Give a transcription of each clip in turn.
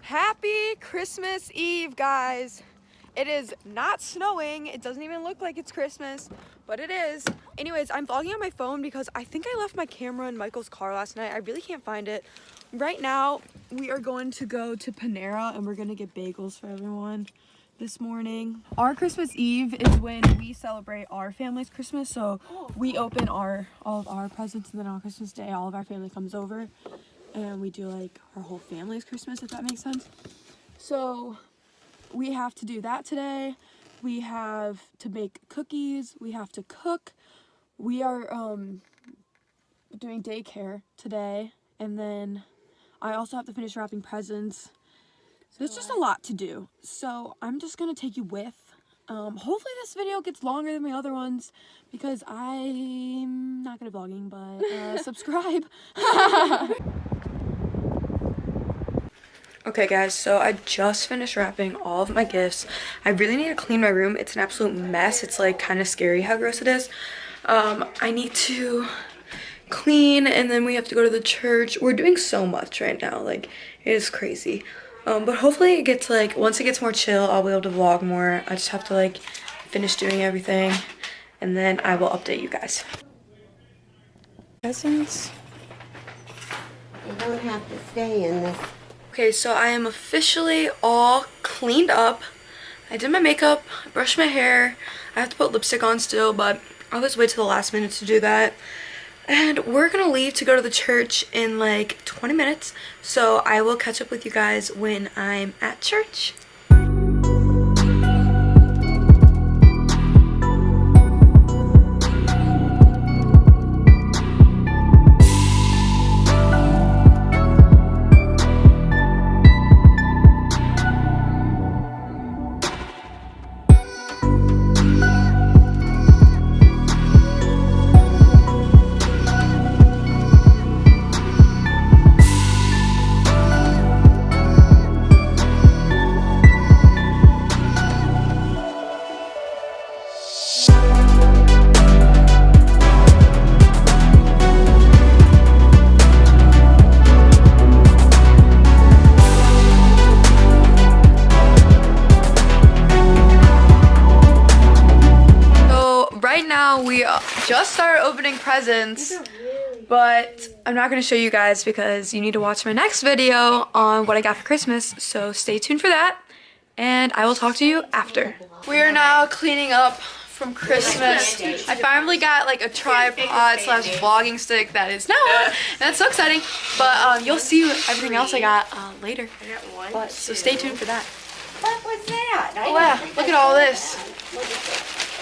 Happy Christmas Eve, guys. It is not snowing. It doesn't even look like it's Christmas, but it is. Anyways, I'm vlogging on my phone because I think I left my camera in Michael's car last night. I really can't find it. Right now, we are going to go to Panera and we're gonna get bagels for everyone this morning. Our Christmas Eve is when we celebrate our family's Christmas, so we open all of our presents, and then on Christmas Day, all of our family comes over and we do like our whole family's Christmas, if that makes sense. So we have to do that today. We have to make cookies. We have to cook. We are doing daycare today, and then I also have to finish wrapping presents. So there's just a lot to do. So I'm just gonna take you with. Hopefully this video gets longer than my other ones because I'm not good at vlogging, but subscribe. Okay guys, so I just finished wrapping all of my gifts. I really need to clean my room. It's an absolute mess. It's like kind of scary how gross it is. I need to clean, and then we have to go to the church. We're doing so much right now, like it is crazy. But hopefully it gets like, once it gets more chill, I'll be able to vlog more. I just have to like finish doing everything, and then I will update you guys. Presents. You don't have to stay in this. Okay, so I am officially all cleaned up. I did my makeup, I brushed my hair. I have to put lipstick on still, but I always wait till the last minute to do that. And we're gonna leave to go to the church in like 20 minutes. So I will catch up with you guys when I'm at church. Right now we just started opening presents, but I'm not going to show you guys because you need to watch my next video on what I got for Christmas, so stay tuned for that, and I will talk to you after. We are now cleaning up from Christmas. I finally got like a tripod slash vlogging stick that is now on, and that's so exciting, but you'll see everything else I got later, but so stay tuned for that. What was that? Oh yeah, look at all this.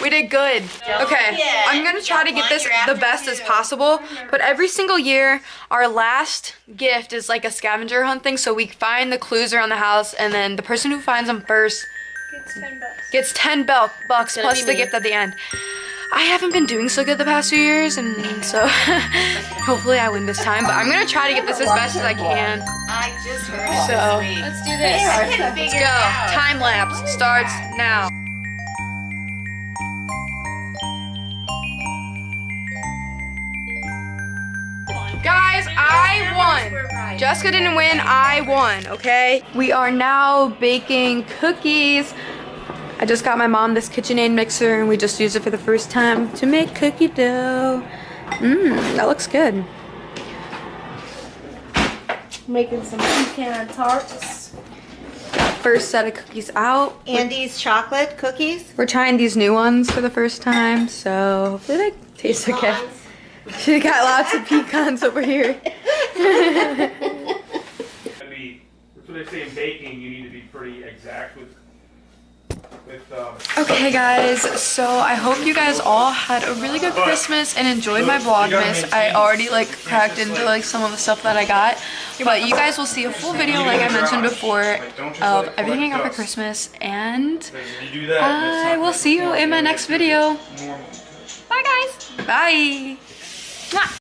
We did good. Okay, I'm gonna try to get this the best as possible, but every single year, our last gift is like a scavenger hunt thing, so we find the clues around the house, and then the person who finds them first gets 10 bucks plus the gift at the end. I haven't been doing so good the past few years, and so hopefully I win this time, but I'm gonna try to get this as best as I can. So, let's do this. Let's go. Time lapse starts now. Guys, I won. Jessica didn't win, I won, okay? We are now baking cookies. I just got my mom this KitchenAid mixer, and we just used it for the first time to make cookie dough. That looks good. Making some pecan tarts. Got first set of cookies out. Andy's chocolate cookies. We're trying these new ones for the first time, so hopefully they taste okay. She got lots of pecans over here. That's what they say in baking. You need to be pretty exact with. Okay guys, so I hope you guys all had a really good Christmas and enjoyed my Vlogmas. I already like cracked into like some of the stuff that I got, but you guys will see a full video like I mentioned before of everything I got for Christmas, and I will see you in my next video. Bye guys. Bye. Mwah.